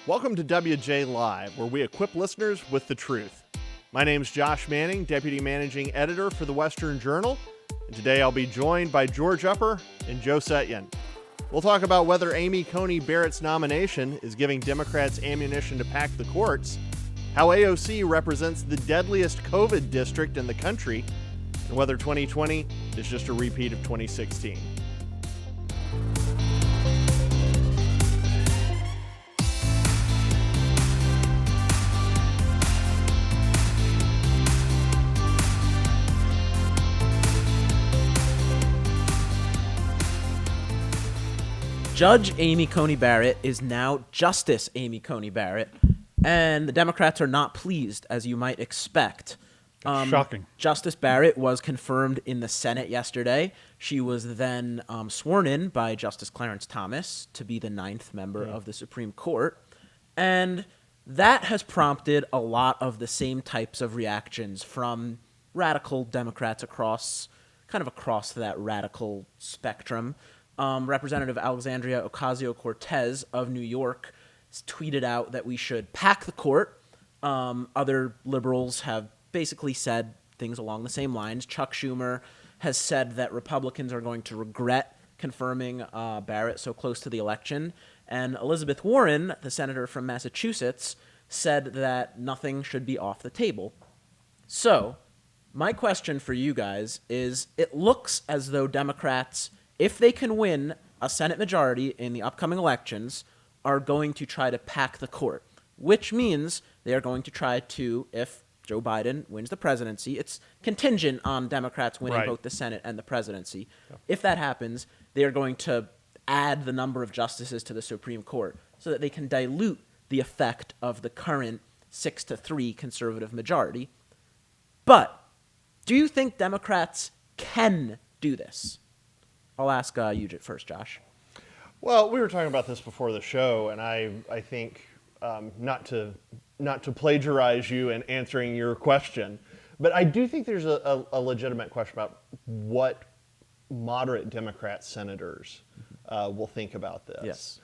Welcome to WJ Live, where we equip listeners with the truth. My name's Josh Manning, Deputy Managing Editor for the Western Journal, and today I'll be joined by George Upper and Joe Setyen. We'll talk about whether Amy Coney Barrett's nomination is giving Democrats ammunition to pack the courts, how AOC represents the deadliest COVID district in the country, and whether 2020 is just a repeat of 2016. Judge Amy Coney Barrett is now Justice Amy Coney Barrett, and the Democrats are not pleased, as you might expect. Shocking. Justice Barrett was confirmed in the Senate yesterday. She was then sworn in by Justice Clarence Thomas to be the ninth member of the Supreme Court, and that has prompted a lot of the same types of reactions from radical Democrats across that radical spectrum. Representative Alexandria Ocasio-Cortez of New York tweeted out that we should pack the court. Other liberals have basically said things along the same lines. Chuck Schumer has said that Republicans are going to regret confirming Barrett so close to the election. And Elizabeth Warren, the senator from Massachusetts, said that nothing should be off the table. So, my question for you guys is, it looks as though Democrats, if they can win a Senate majority in the upcoming elections, are going to try to pack the court, which means they are going to try to, if Joe Biden wins the presidency, it's contingent on Democrats winning both the Senate and the presidency. Yeah. If that happens, they are going to add the number of justices to the Supreme Court so that they can dilute the effect of the current 6-3 conservative majority. But do you think Democrats can do this? I'll ask you first, Josh. Well, we were talking about this before the show, and I think not to plagiarize you in answering your question, but I do think there's a legitimate question about what moderate Democrat senators will think about this. Yes.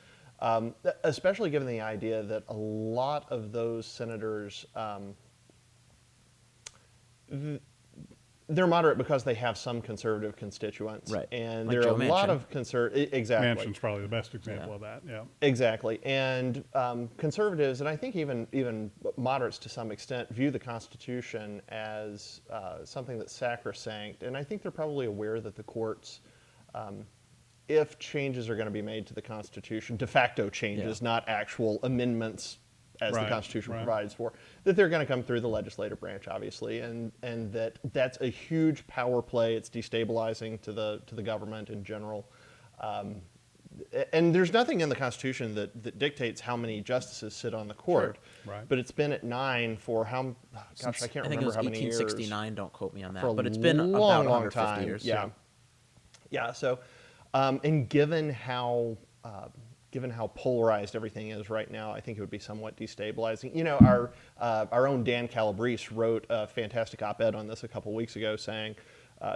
Especially given the idea that a lot of those senators, they're moderate because they have some conservative constituents, right? And like there Joe are a Manchin. lot of exactly. Manchin's probably the best example of that. Yeah, exactly. And conservatives, and I think even moderates to some extent, view the Constitution as something that's sacrosanct. And I think they're probably aware that the courts, if changes are going to be made to the Constitution, de facto changes, not actual amendments, as the Constitution provides for, that they're going to come through the legislative branch, obviously, and that's a huge power play. It's destabilizing to the government in general, and there's nothing in the Constitution that dictates how many justices sit on the court. Sure. Right. But it's been at 9 for I can't remember how many years. 1869. Don't quote me on that, For but it's been long, about long 150 time. years. Yeah. So, and given how polarized everything is right now, I think it would be somewhat destabilizing. You know, our own Dan Calabrese wrote a fantastic op-ed on this a couple weeks ago, saying,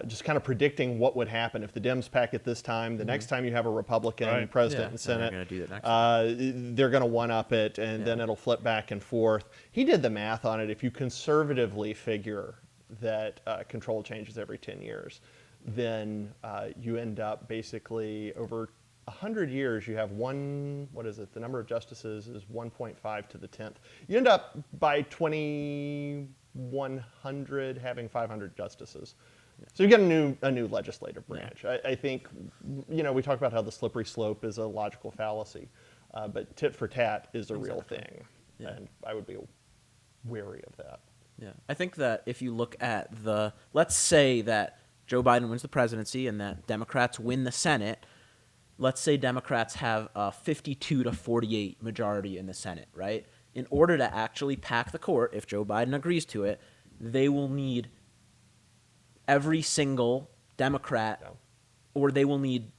just kind of predicting what would happen if the Dems pack it this time. The next time you have a Republican president and Senate, they're going to do that next they're going to one-up it, and then it'll flip back and forth. He did the math on it. If you conservatively figure that control changes every 10 years, then you end up basically over 100 years, you have the number of justices is 1.5 to the 10th. You end up by 2100 having 500 justices. So you get a new legislative branch. I think, we talk about how the slippery slope is a logical fallacy, but tit for tat is a real thing. And I would be wary of that. Yeah, I think that if you look at let's say that Joe Biden wins the presidency and that Democrats win the Senate. Let's say Democrats have a 52-48 majority in the Senate, right? In order to actually pack the court, if Joe Biden agrees to it, they will need every single Democrat, or they will need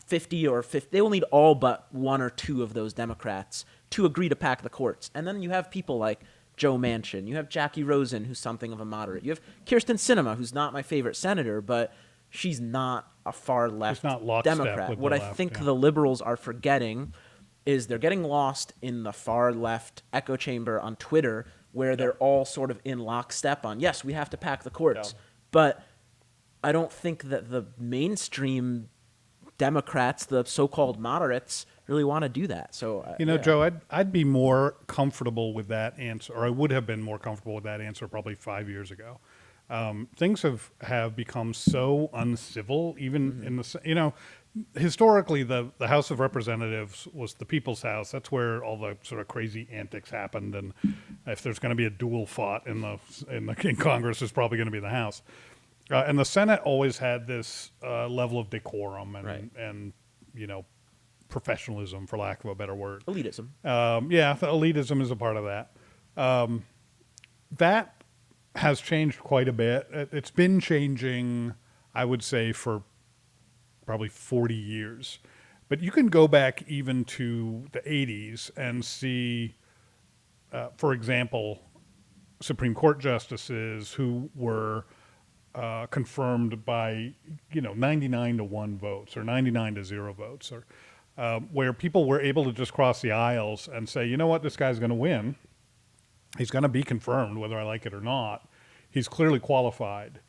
50 or 50. They will need all but one or two of those Democrats to agree to pack the courts. And then you have people like Joe Manchin. You have Jackie Rosen, who's something of a moderate. You have Kyrsten Sinema, who's not my favorite senator, but she's not a far left Democrat. What I think the liberals are forgetting is they're getting lost in the far left echo chamber on Twitter, where they're all sort of in lockstep on, yes, we have to pack the courts. Yeah. But I don't think that the mainstream Democrats, the so-called moderates, really want to do that. So, Joe, I'd be more comfortable with that answer, or I would have been more comfortable with that answer probably 5 years ago. Things have become so uncivil, even in the, historically the House of Representatives was the people's house. That's where all the sort of crazy antics happened. And if there's going to be a duel fought in Congress, it's probably going to be the House. And the Senate always had this level of decorum and professionalism, for lack of a better word. elitism. The elitism is a part of that. That has changed quite a bit. It's been changing, I would say, for probably 40 years. But you can go back even to the 80s and see, for example, Supreme Court justices who were confirmed by 99-1 votes or 99-0 votes, or where people were able to just cross the aisles and say, you know what, this guy's going to win. He's going to be confirmed whether I like it or not. He's clearly qualified.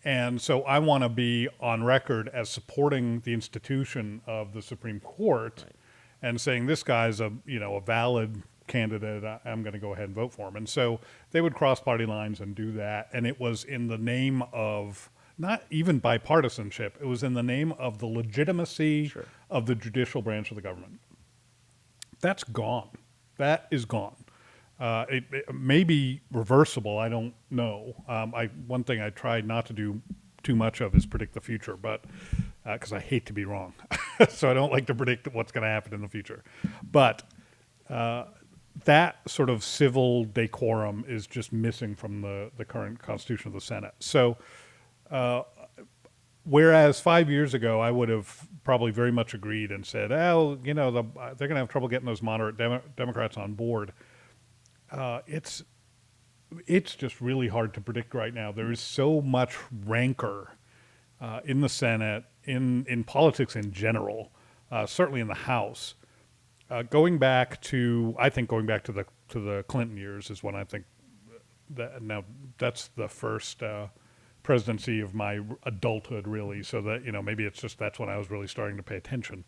And so I want to be on record as supporting the institution of the Supreme Court and saying this guy's a valid candidate. I'm going to go ahead and vote for him. And so they would cross party lines and do that. And it was in the name of not even bipartisanship. It was in the name of the legitimacy of the judicial branch of the government. That's gone. That is gone. It may be reversible. I don't know. One thing I try not to do too much of is predict the future, but because I hate to be wrong, so I don't like to predict what's going to happen in the future. But that sort of civil decorum is just missing from the current Constitution of the Senate. So, whereas 5 years ago I would have probably very much agreed and said, they're going to have trouble getting those moderate Democrats on board. It's just really hard to predict right now. There is so much rancor in the Senate, in politics in general, certainly in the House. Going back to the Clinton years is when I think that now that's the first presidency of my adulthood, really. So that maybe it's just that's when I was really starting to pay attention.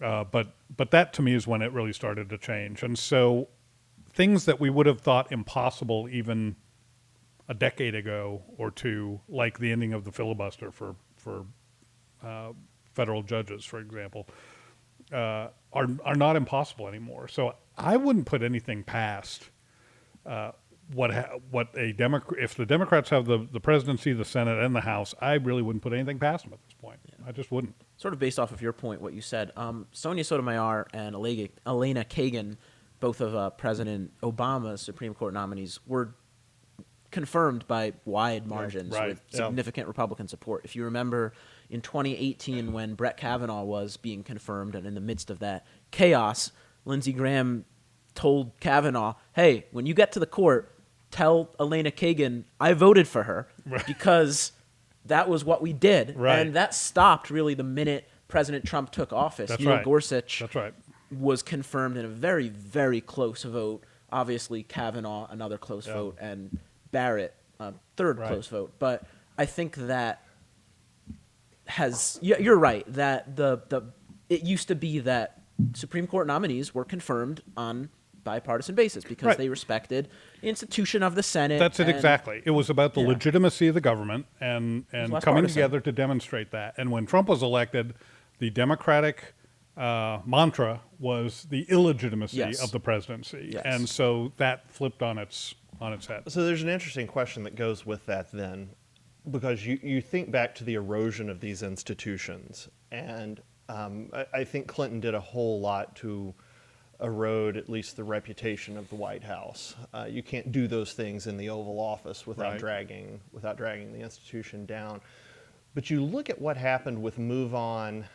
But that to me is when it really started to change, and so. Things that we would have thought impossible even a decade ago or two, like the ending of the filibuster for federal judges, for example, are not impossible anymore. So I wouldn't put anything past if the Democrats have the presidency, the Senate, and the House. I really wouldn't put anything past them at this point. Yeah. I just wouldn't. Sort of based off of your point, what you said, Sonia Sotomayor and Elena Kagan, both of President Obama's Supreme Court nominees, were confirmed by wide margins with significant Republican support. If you remember in 2018 when Brett Kavanaugh was being confirmed, and in the midst of that chaos, Lindsey Graham told Kavanaugh, hey, when you get to the court, tell Elena Kagan I voted for her because that was what we did. And that stopped really the minute President Trump took office. Neil Gorsuch was confirmed in a very, very close vote. Obviously, Kavanaugh, another close vote, and Barrett, third close vote. But I think that you're right, that it used to be that Supreme Court nominees were confirmed on bipartisan basis because they respected the institution of the Senate. That's it exactly. It was about the legitimacy of the government and coming together to demonstrate that. And when Trump was elected, the Democratic mantra was the illegitimacy of the presidency, and so that flipped on its head. So there's an interesting question that goes with that then, because you think back to the erosion of these institutions, and I think Clinton did a whole lot to erode at least the reputation of the White House. You can't do those things in the Oval Office without dragging the institution down. But you look at what happened with Move On.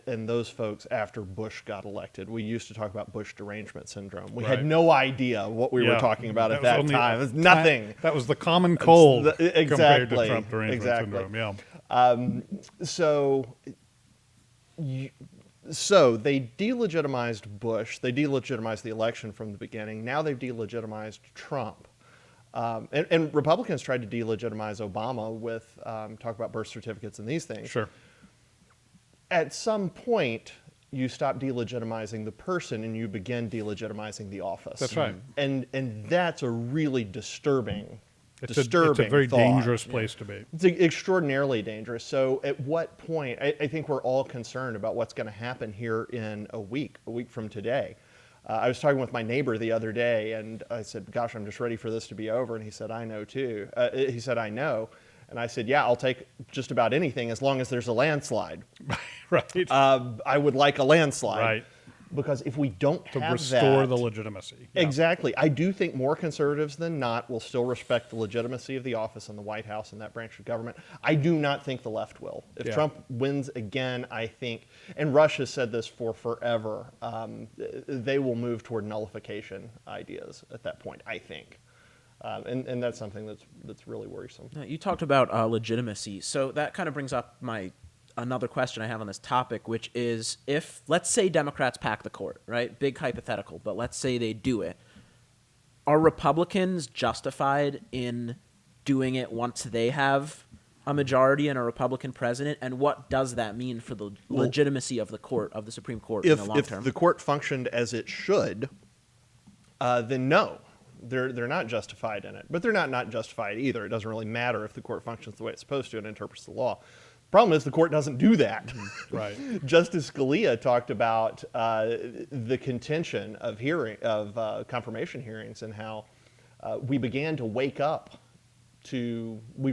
And those folks after Bush got elected. We used to talk about Bush derangement syndrome. We had no idea what we were talking about at that time. It was nothing. That was the common cold compared to Trump derangement syndrome. So So they delegitimized Bush. They delegitimized the election from the beginning. Now they've delegitimized Trump. And Republicans tried to delegitimize Obama with talk about birth certificates and these things. Sure. At some point, you stop delegitimizing the person and you begin delegitimizing the office. That's right. And that's a really disturbing It's a very thought. dangerous place to be. It's extraordinarily dangerous. So at what point, I think we're all concerned about what's going to happen here in a week from today. I was talking with my neighbor the other day, and I said, gosh, I'm just ready for this to be over. And he said, I know too. He said, I know. And I said, yeah, I'll take just about anything as long as there's a landslide. Right. I would like a landslide. Right. Because if we don't To have restore that, the legitimacy. Yeah. Exactly. I do think more conservatives than not will still respect the legitimacy of the office in the White House and that branch of government. I do not think the left will. If Trump wins again, I think, and Rush has said this for forever, they will move toward nullification ideas at that point, I think. And that's something that's really worrisome. Now, you talked about legitimacy, so that kind of brings up another question I have on this topic, which is if, let's say, Democrats pack the court, right? Big hypothetical, but let's say they do it. Are Republicans justified in doing it once they have a majority and a Republican president? And what does that mean for the legitimacy of the court, of the Supreme Court in the long term? If the court functioned as it should, then no. They're not justified in it. But they're not justified either. It doesn't really matter if the court functions the way it's supposed to and interprets the law. Problem is the court doesn't do that. Right. Justice Scalia talked about the contention of confirmation hearings and how we've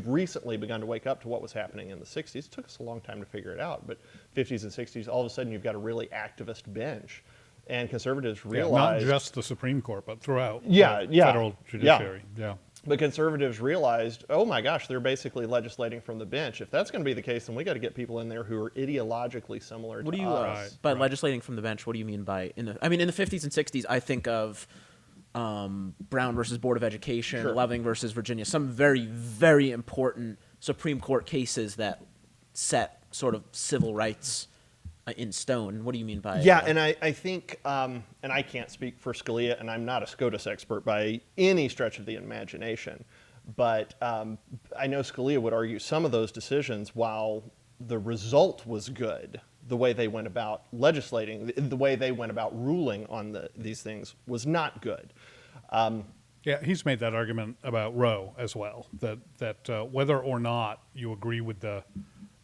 recently begun to wake up to what was happening in the 60s. It took us a long time to figure it out, but 50s and 60s, all of a sudden you've got a really activist bench. And conservatives realized... not just the Supreme Court, but throughout the federal judiciary. Yeah. But conservatives realized, oh my gosh, they're basically legislating from the bench. If that's going to be the case, then we got to get people in there who are ideologically similar to us. By legislating from the bench, what do you mean by in the 50s and 60s? I think of Brown versus Board of Education, Loving versus Virginia, some very, very important Supreme Court cases that set sort of civil rights in stone. What do you mean by and I think, and I can't speak for Scalia, and I'm not a SCOTUS expert by any stretch of the imagination, but I know Scalia would argue some of those decisions, while the result was good, the way they went about legislating, the way they went about ruling on these things was not good. Yeah, he's made that argument about Roe as well, that whether or not you agree with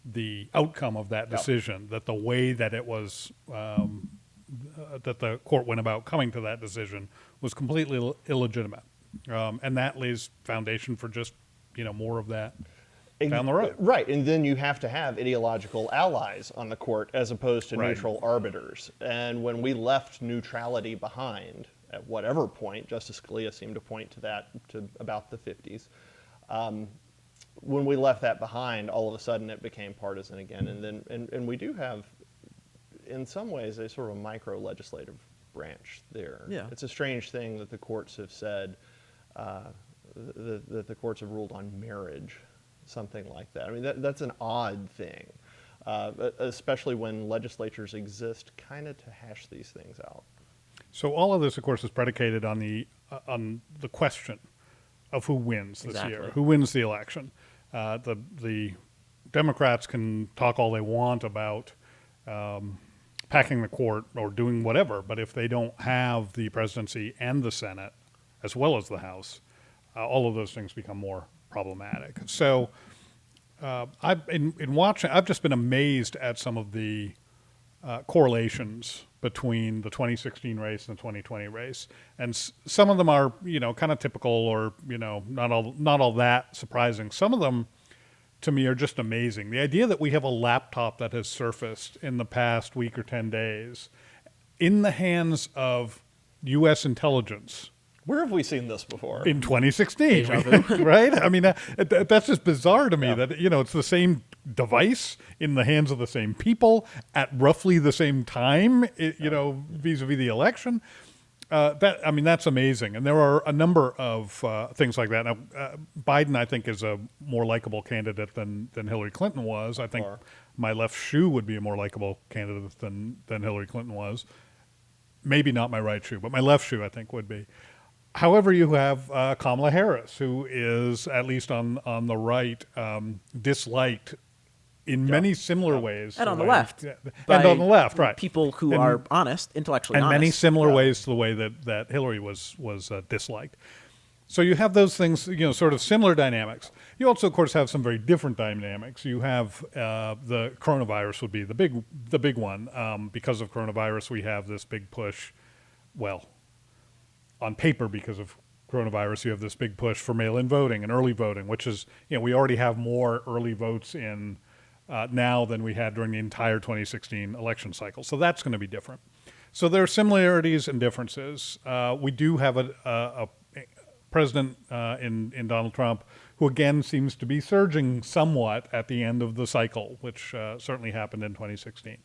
the outcome of that decision, that the way that it was, that the court went about coming to that decision was completely illegitimate. And that lays foundation for just, more of that down the road. Right, and then you have to have ideological allies on the court as opposed to neutral arbiters. And when we left neutrality behind, at whatever point, Justice Scalia seemed to point to that to about the 50s, when we left that behind, all of a sudden it became partisan again. And we do have, in some ways, a sort of micro-legislative branch there. Yeah. It's a strange thing that the courts have said, that the courts have ruled on marriage, something like that. I mean, that's an odd thing, especially when legislatures exist kind of to hash these things out. So all of this, of course, is predicated on the question of who wins this year, who wins the election. The Democrats can talk all they want about packing the court or doing whatever, but if they don't have the presidency and the Senate, as well as the House, all of those things become more problematic. So I've just been amazed at some of the correlations between the 2016 race and the 2020 race, and some of them are kind of typical or not all that surprising. Some of them, to me, are just amazing. The idea that we have a laptop that has surfaced in the past week or 10 days in the hands of U.S. intelligence. Where have we seen this before? In 2016, right? I mean, that's just bizarre to me that, it's the same device in the hands of the same people at roughly the same time, vis-a-vis the election. That's amazing, and there are a number of things like that. Now, Biden, I think, is a more likable candidate than Hillary Clinton was. I think my left shoe would be a more likable candidate than Hillary Clinton was. Maybe not my right shoe, but my left shoe, I think, would be. However, you have Kamala Harris, who is, at least on the right, disliked in many similar ways. And on the left. And on the left, right. People who are honest, intellectually honest. And many similar ways to the way that Hillary was disliked. So you have those things, sort of similar dynamics. You also, of course, have some very different dynamics. You have the coronavirus would be the big one. Because of coronavirus, we have this big push. Well, on paper, because of coronavirus, you have this big push for mail-in voting and early voting, which is, we already have more early votes in now than we had during the entire 2016 election cycle. So that's going to be different. So there are similarities and differences. We do have a president in Donald Trump who, again, seems to be surging somewhat at the end of the cycle, which certainly happened in 2016.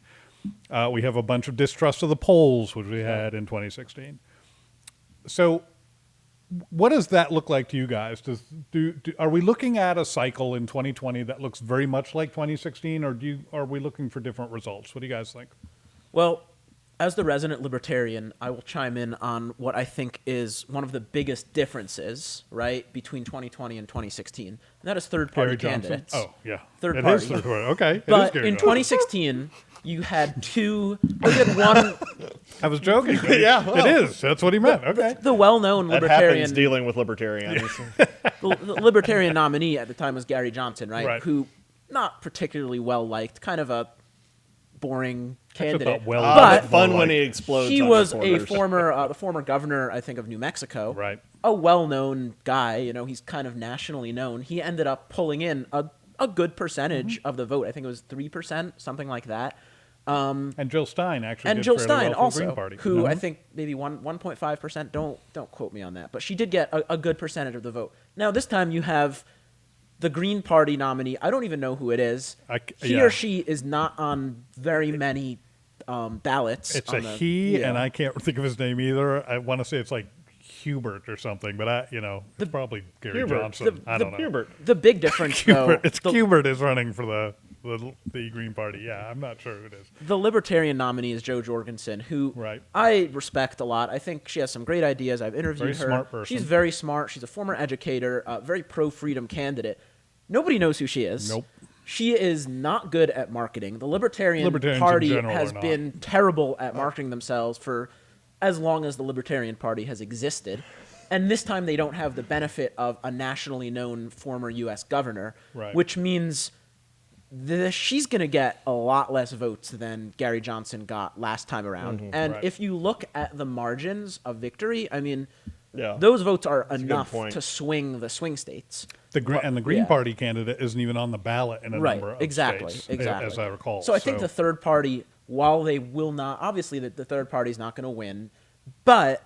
We have a bunch of distrust of the polls, which we had in 2016. So what does that look like to you guys? Are we looking at a cycle in 2020 that looks very much like 2016, or are we looking for different results? What do you guys think? Well, as the resident libertarian, I will chime in on what I think is one of the biggest differences, right, between 2020 and 2016. And that is third-party candidates. Oh, yeah. Third It party. is third party. Okay. But in 2016, you had one. I was joking. Yeah, well. It is. That's what he meant. Okay. The well-known That libertarian, happens dealing with libertarians. the Libertarian nominee at the time was Gary Johnson, Right. Who, not particularly well-liked, kind of a boring candidate. Well, but fun when he explodes. he on was reporters. the former governor, I think, of New Mexico. Right. A well-known guy. He's kind of nationally known. He ended up pulling in a good percentage of the vote. I think it was 3%, something like that. And Jill Stein actually And did Jill fairly Stein well for the also, Green Party. who I think maybe 1.5%. Don't quote me on that, but she did get a good percentage of the vote. Now this time you have the Green Party nominee. I don't even know who it is. He or she is not on very many ballots. It's and I can't think of his name either. I want to say it's like Hubert or something, but it's probably Gary Johnson. I don't know. Hubert. The big difference, though, Hubert is running for the Green Party. Yeah, I'm not sure who it is. The Libertarian nominee is Jo Jorgensen, who Right. I respect a lot. I think she has some great ideas. I've interviewed her. Very smart person. She's very smart. She's a former educator, very pro-freedom candidate. Nobody knows who she is. Nope. She is not good at marketing. The Libertarians Party in general has are not. been terrible at marketing themselves for as long as the Libertarian Party has existed. And this time they don't have the benefit of a nationally known former U.S. governor, Right. which means she's going to get a lot less votes than Gary Johnson got last time around. And Right. if you look at the margins of victory, I mean, Yeah. those votes are a good enough point. to swing the swing states. The Green yeah. Party candidate isn't even on the ballot in a Right, number of exactly, states, exactly. as I recall. So I think the third party, while they will not, obviously the third party is not going to win, but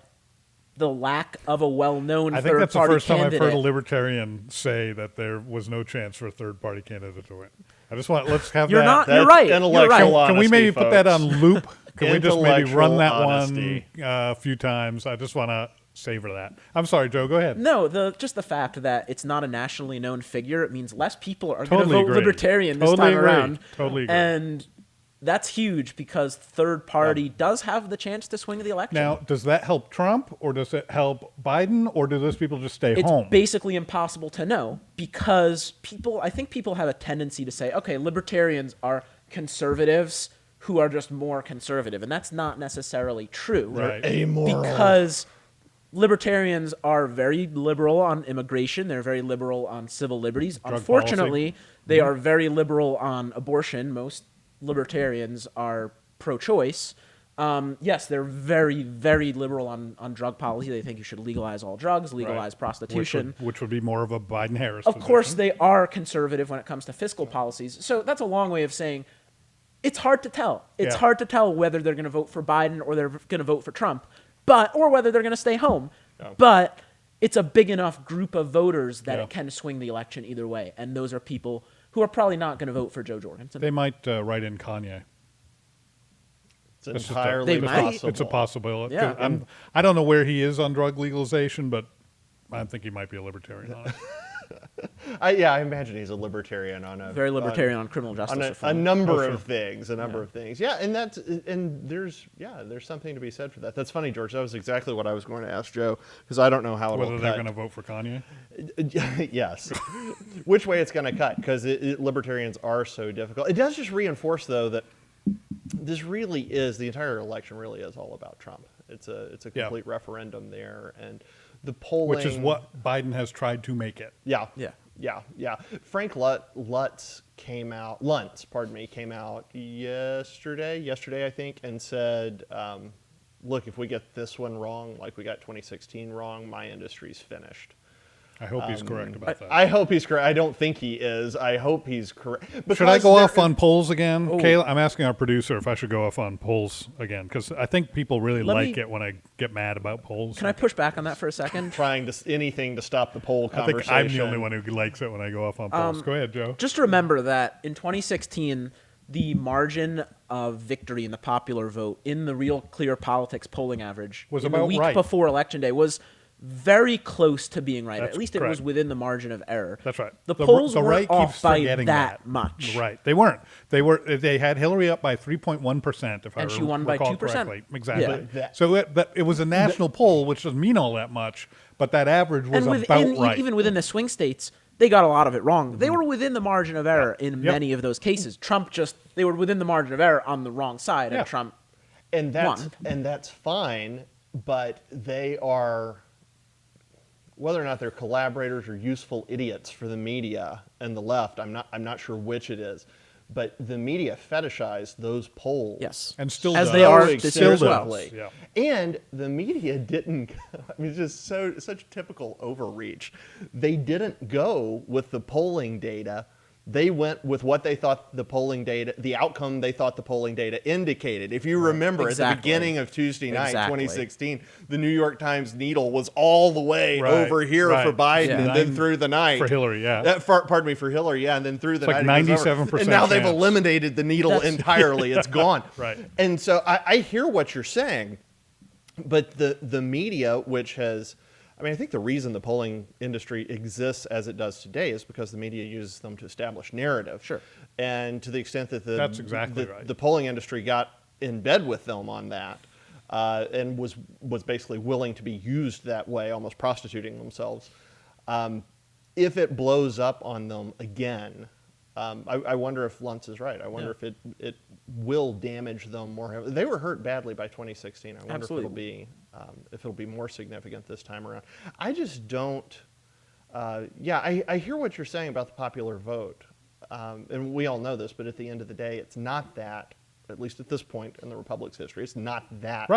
the lack of a well-known I think third that's the party first time I've candidate. heard a libertarian say that there was no chance for a third-party candidate to win. Let's have You're that. not. That's You're right. intellectual You're right. Can we honesty, maybe put that folks. on loop? Can we just maybe run that Intellectual one a few times? I just want to savor that. I'm sorry, Joe. Go ahead. No, just the fact that it's not a nationally known figure, it means less people are going to Totally vote agree. Libertarian this Totally time agree. around. Totally agree. And that's huge because third party does have the chance to swing the election. Now, does that help Trump, or does it help Biden, or do those people just stay It's home? basically impossible to know because I think people have a tendency to say, okay, libertarians are conservatives who are just more conservative. And that's not necessarily true. Right. Amoral. Because libertarians are very liberal on immigration. They're very liberal on civil liberties. Drug Unfortunately, they are very liberal on abortion. Most libertarians are pro-choice. Yes, they're very, very liberal on drug policy. They think you should legalize all drugs, legalize prostitution. Which would be more of a Biden-Harris Of course, position. they are conservative when it comes to fiscal policies. So that's a long way of saying it's hard to tell. It's Yeah. hard to tell whether they're going to vote for Biden or they're going to vote for Trump, or whether they're going to stay home. Yeah. But it's a big enough group of voters that Yeah. it can swing the election either way. And those are people who are probably not going to vote for Jo Jorgensen. They might write in Kanye. It's entirely They might. possible. It's a possibility. Yeah. I don't know where he is on drug legalization, but I think he might be a libertarian on it. I imagine he's a libertarian on a Very libertarian on criminal justice on a reform. number Oh, sure. of things, of things. Yeah, and there's something to be said for that. That's funny, George. That was exactly what I was going to ask Joe, because I don't know how it'll Whether they're cut. going to vote for Kanye. Yes, which way it's going to cut, because libertarians are so difficult. It does just reinforce, though, that this really is, the entire election really is all about Trump. It's a complete referendum there, and the polling, Which is what Biden has tried to make it. Yeah. Yeah. Yeah. Frank Luntz came out yesterday, I think, and said, look, if we get this one wrong, like we got 2016 wrong, my industry's finished. I hope he's correct about that. I hope he's correct. I don't think he is. I hope he's correct. Should I go off on polls again? Kayla, I'm asking our producer if I should go off on polls again, because I think people really like it when I get mad about polls. Can I push back on that for a second? trying to anything to stop the poll I conversation? think I'm the only one who likes it when I go off on polls. Go ahead, Joe. Just remember that in 2016, the margin of victory in the popular vote in the Real Clear Politics polling average Was in the about week right. before Election Day was very close to being right. That's At least it correct. was within the margin of error. That's right. The polls were right off keeps by forgetting that much. Right. They weren't. They had Hillary up by 3.1%, if And I she won by recall 2%. correctly. Exactly. Yeah. So it was a national poll, which doesn't mean all that much, but that average was And about right. even within the swing states, they got a lot of it wrong. They were within the margin of error in Yep. many of those cases. They were within the margin of error on the wrong side, Yeah. and Trump and won. that's fine, but they are, whether or not they're collaborators or useful idiots for the media and the left, I'm not sure which it is, but the media fetishize those polls. Yes. And still as does. they are so this year as well. extensively. Yeah. And the media didn't, I mean, it's just such typical overreach. They didn't go with the polling data. They went with what they thought the polling data, the outcome they thought the polling data indicated. If you remember, at the Exactly. beginning of Tuesday night, Exactly. 2016, the New York Times needle was all the way Right, over here right. for Biden, Yeah. and then through the night. For Hillary, yeah. Pardon me, for Hillary, yeah, and then through the It's like night. it goes over. 97% And now they've chance. eliminated the needle entirely. It's gone. Right. And so I hear what you're saying, but the media, which has, I mean, I think the reason the polling industry exists as it does today is because the media uses them to establish narrative. Sure. And to the extent that That's exactly right. the polling industry got in bed with them on that, and was basically willing to be used that way, almost prostituting themselves. If it blows up on them again, I wonder if Luntz is right. I wonder if it will damage them more heavily. They were hurt badly by 2016. I wonder Absolutely. if it'll be more significant this time around. I just don't. I hear what you're saying about the popular vote, and we all know this. But at the end of the day, it's not that. At least at this point in the Republic's history, it's not that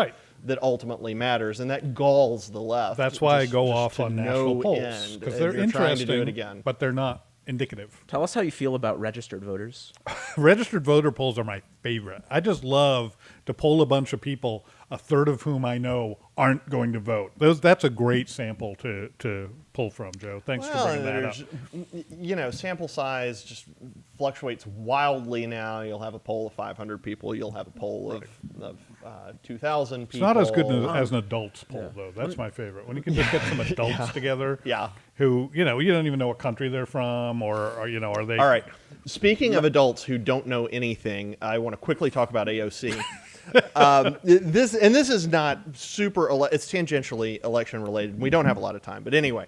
that ultimately matters, and that galls the left. That's why I go just off to on no national polls, end, because and they're you're interesting, trying to do it again. but they're not indicative. Tell us how you feel about registered voters. Registered voter polls are my favorite. I just love to poll a bunch of people, a third of whom I know aren't going to vote. That's a great sample to pull from, Joe. Thanks for bringing that up. You know, sample size just fluctuates wildly now. You'll have a poll of 500 people. You'll have a poll of 2,000 people. It's not as good as an adults poll, though. That's my favorite. When you can just get some adults together who, you don't even know what country they're from or are they... All right. Speaking of adults who don't know anything, I want to quickly talk about AOC. This is not super, it's tangentially election related. We don't have a lot of time, but anyway.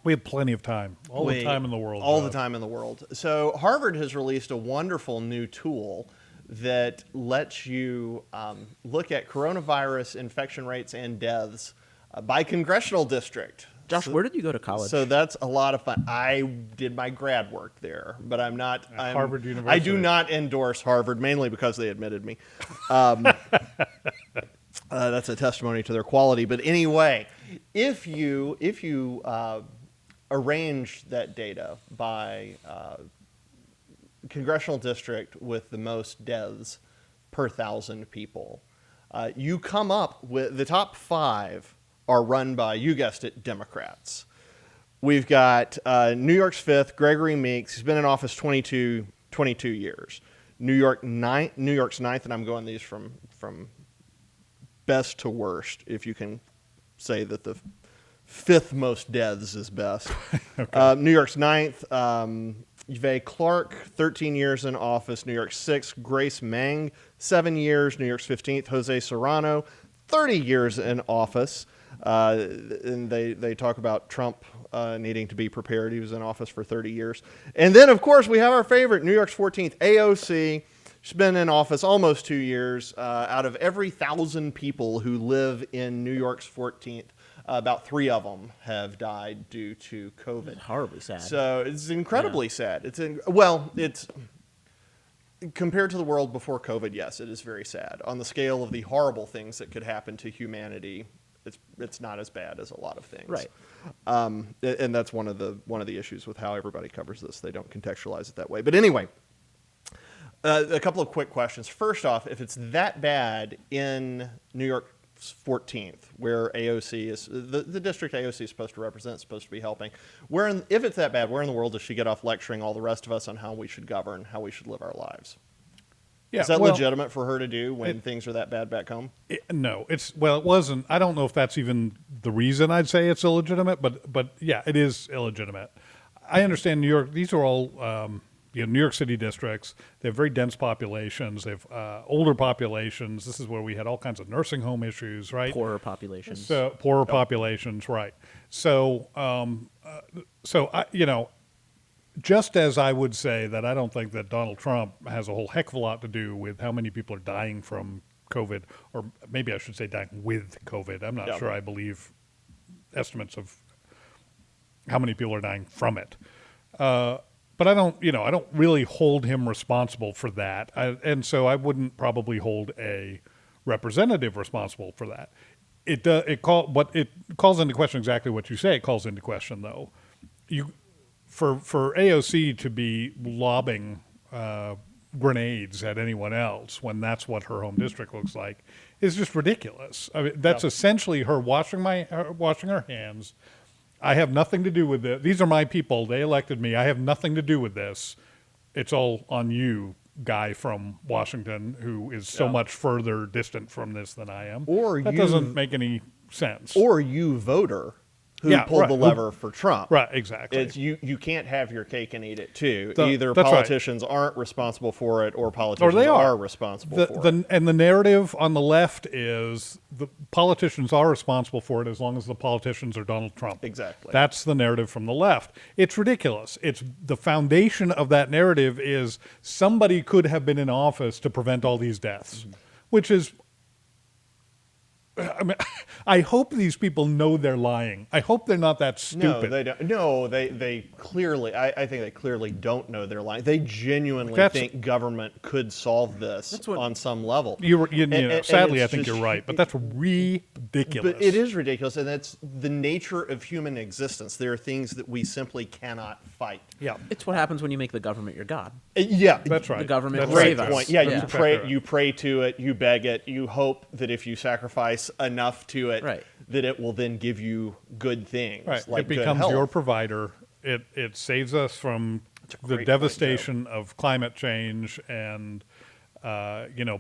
We have plenty of time. All the time in the world. All the time in the world. So Harvard has released a wonderful new tool that lets you look at coronavirus infection rates and deaths by congressional district. Josh, where did you go to college? So that's a lot of fun. I did my grad work there, but I'm Harvard University. I do not endorse Harvard, mainly because they admitted me. That's a testimony to their quality. But anyway, if you arrange that data by congressional district with the most deaths per 1,000 people, you come up with the top 5 are run by, you guessed it, Democrats. We've got New York's 5th, Gregory Meeks. He's been in office 22 years. New York's ninth, and I'm going these from best to worst, if you can say that the fifth most deaths is best. Okay. New York's ninth, Yvette Clarke, 13 years in office. New York's sixth, Grace Meng, 7 years. New York's 15th, Jose Serrano, 30 years in office. And they talk about Trump needing to be prepared. He was in office for 30 years. And then, of course, we have our favorite, New York's 14th, AOC. She's been in office almost 2 years. Out of every 1,000 people who live in New York's 14th, about 3 of them have died due to COVID. Horribly sad. So it's incredibly sad. It's compared to the world before COVID, yes, it is very sad. On the scale of the horrible things that could happen to humanity, it's not as bad as a lot of things. Right. And that's one of the issues with how everybody covers this. They don't contextualize it that way. But anyway, a couple of quick questions. First off, if it's that bad in New York's 14th, where AOC is the district AOC is supposed to represent, supposed to be helping, if it's that bad, where in the world does she get off lecturing all the rest of us on how we should govern, how we should live our lives? Yeah, is that legitimate for her to do when things are that bad back home? No, it wasn't. I don't know if that's even the reason I'd say it's illegitimate, but yeah, it is illegitimate. I understand New York. These are all New York City districts. They have very dense populations. They have older populations. This is where we had all kinds of nursing home issues, right? Poorer populations. So poorer populations, right? So just as I would say that I don't think that Donald Trump has a whole heck of a lot to do with how many people are dying from COVID, or maybe I should say dying with COVID. I'm not sure I believe estimates of how many people are dying from it. But I don't really hold him responsible for that. And so I wouldn't probably hold a representative responsible for that. It calls into question exactly what you say. It calls into question, though. For AOC to be lobbing grenades at anyone else when that's what her home district looks like is just ridiculous. I mean, that's essentially her washing her hands. I have nothing to do with it. These are my people. They elected me. I have nothing to do with this. It's all on you, guy from Washington, who is so much further distant from this than I am. That doesn't make any sense. Or you, voter, who pulled the lever for Trump. Right, exactly. It's you can't have your cake and eat it too. Either politicians aren't responsible for it, or politicians are responsible for it. And the narrative on the left is the politicians are responsible for it as long as the politicians are Donald Trump. Exactly. That's the narrative from the left. It's ridiculous. It's the foundation of that narrative is somebody could have been in office to prevent all these deaths, which is. I mean, I hope these people know they're lying. I hope they're not that stupid. No, they don't. No, they clearly. I think they clearly don't know they're lying. They genuinely think government could solve this on some level. Sadly, I think you're right, but that's ridiculous. But it is ridiculous, and that's the nature of human existence. There are things that we simply cannot fight. Yeah, it's what happens when you make the government your god. Yeah, that's right. The government will great save point. us. Yeah, you pray to it, you beg it, you hope that if you sacrifice enough to it, that it will then give you good things. Right. Like it becomes your provider. It saves us from the devastation of climate change and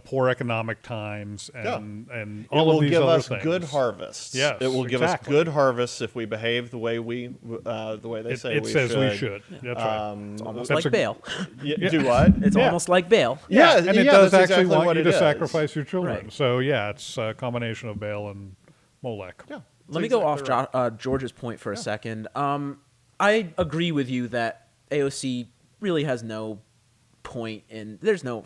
poor economic times and all of these other things. It will give us good harvests. Yes, it will give us good harvests if we behave the way they say we should. It says we should. That's right. It's almost like bail. Do what? It's almost like bail. Yeah, and it does actually exactly want you to sacrifice your children. Right. So it's a combination of bail and Molech. Yeah. Let me go off George's point for a second. I agree with you that AOC really has no point in.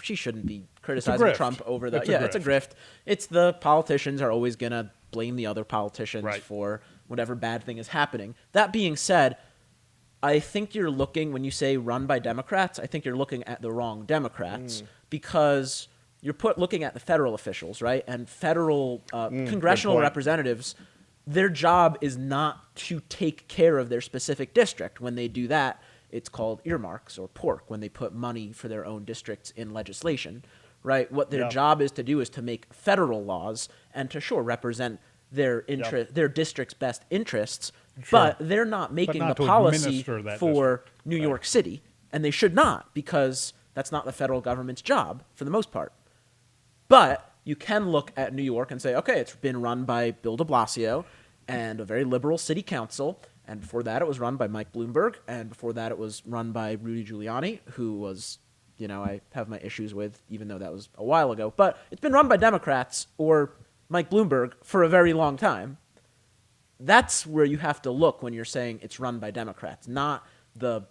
She shouldn't be criticizing Trump over that. It's a grift. It's the politicians are always gonna blame the other politicians for whatever bad thing is happening. That being said, I think you're looking, when you say run by Democrats, I think you're looking at the wrong Democrats because you're looking at the federal officials, right? And federal congressional representatives, their job is not to take care of their specific district. When they do that, it's called earmarks or pork, when they put money for their own districts in legislation, right? What their job is to do is to make federal laws and to represent their district's best interests, but they're not making the policy for New York City, and they should not, because That's not the federal government's job for the most part. But you can look at New York and say, okay, it's been run by Bill de Blasio and a very liberal city council. And before that, it was run by Mike Bloomberg. And before that, it was run by Rudy Giuliani, who was, I have my issues with, even though that was a while ago. But it's been run by Democrats or Mike Bloomberg for a very long time. That's where you have to look when you're saying it's run by Democrats, not the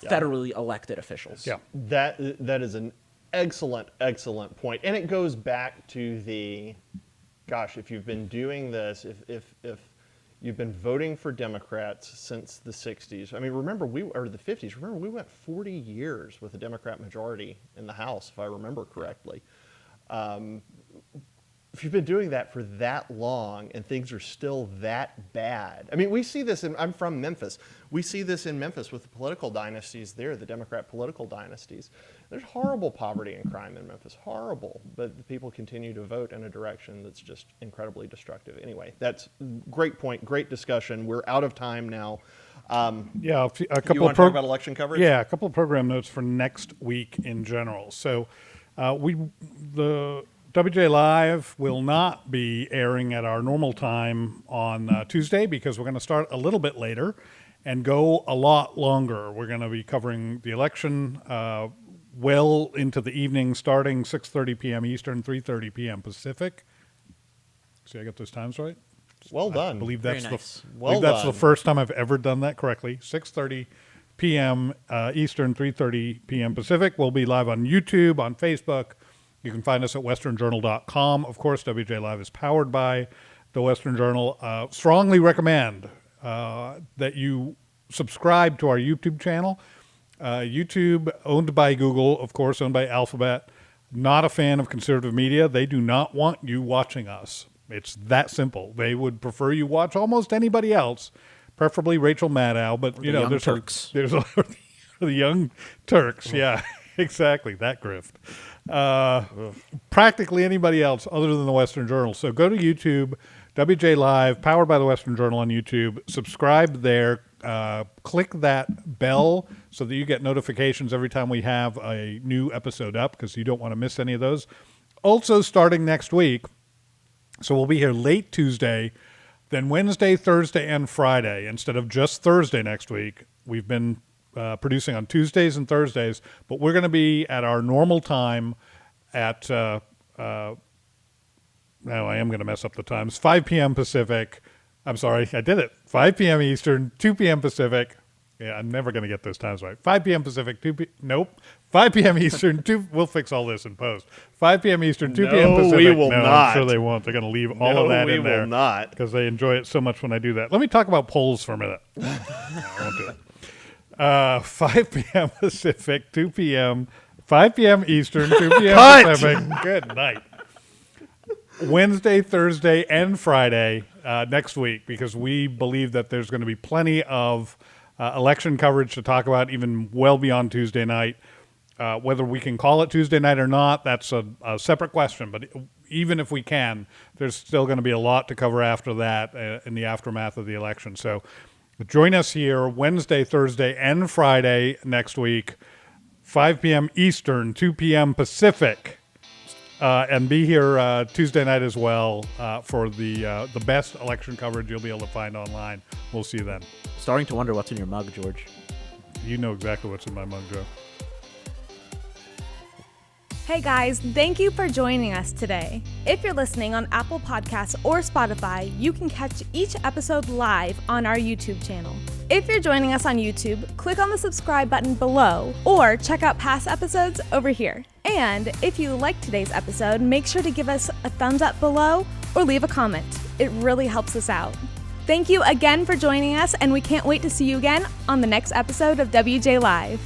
federally elected officials. Yeah. That is an excellent point. And it goes back to if you've been doing this, if you've been voting for Democrats since the 60s. I mean, or the 50s. Remember, we went 40 years with a Democrat majority in the House, if I remember correctly. If you've been doing that for that long and things are still that bad. I mean, we see this I'm from Memphis. We see this in Memphis with the political dynasties there, the Democrat political dynasties. There's horrible poverty and crime in Memphis, horrible. But the people continue to vote in a direction that's just incredibly destructive. Anyway, that's great point, great discussion. We're out of time now. A couple you want to of talk about election coverage? Yeah, a couple of program notes for next week in general. So the WJ Live will not be airing at our normal time on Tuesday because we're going to start a little bit later and go a lot longer. We're going to be covering the election well into the evening, starting 6:30 p.m. Eastern, 3:30 p.m. Pacific. See, I got those times right? Well done. I believe that's Well the first time I've ever done that correctly. 6:30 p.m. Eastern, 3:30 p.m. Pacific. We'll be live on YouTube, on Facebook. You can find us at westernjournal.com. Of course, WJ Live is powered by the Western Journal. Strongly recommend that you subscribe to our YouTube channel. YouTube, owned by Google, of course, owned by Alphabet. Not a fan of conservative media. They do not want you watching us. It's that simple. They would prefer you watch almost anybody else, preferably Rachel Maddow. But, there's Turks. There's the young Turks, yeah. Exactly, that grift. Practically anybody else other than the Western Journal. So go to YouTube, WJ Live, powered by the Western Journal on YouTube. Subscribe there. Click that bell so that you get notifications every time we have a new episode up because you don't want to miss any of those. Also, starting next week, so we'll be here late Tuesday, then Wednesday, Thursday, and Friday. Instead of just Thursday next week, we've been producing on Tuesdays and Thursdays, but we're going to be at our normal time at, now I am going to mess up the times, 5 p.m. Pacific. I'm sorry, I did it. 5 p.m. Eastern, 2 p.m. Pacific. Yeah, I'm never going to get those times right. 5 p.m. Pacific, 5 p.m. Eastern, we'll fix all this in post. 5 p.m. Eastern, 2 p.m. Pacific. We will not. I'm sure they won't. They're going to leave all of that in there. We will not. Because they enjoy it so much when I do that. Let me talk about polls for a minute. No, I won't do it. 5 p.m. Pacific, 2 p.m., 5 p.m. Eastern, 2 p.m. Pacific. Good night. Wednesday, Thursday, and Friday next week because we believe that there's going to be plenty of election coverage to talk about, even well beyond Tuesday night. Whether we can call it Tuesday night or not, that's a separate question. But even if we can, there's still going to be a lot to cover after that in the aftermath of the election. So join us here Wednesday, Thursday, and Friday next week, 5 p.m. Eastern, 2 p.m. Pacific. And be here Tuesday night as well for the best election coverage you'll be able to find online. We'll see you then. Starting to wonder what's in your mug, George. You know exactly what's in my mug, Joe. Hey guys, thank you for joining us today. If you're listening on Apple Podcasts or Spotify, you can catch each episode live on our YouTube channel. If you're joining us on YouTube, click on the subscribe button below or check out past episodes over here. And if you liked today's episode, make sure to give us a thumbs up below or leave a comment. It really helps us out. Thank you again for joining us, and we can't wait to see you again on the next episode of WJ Live.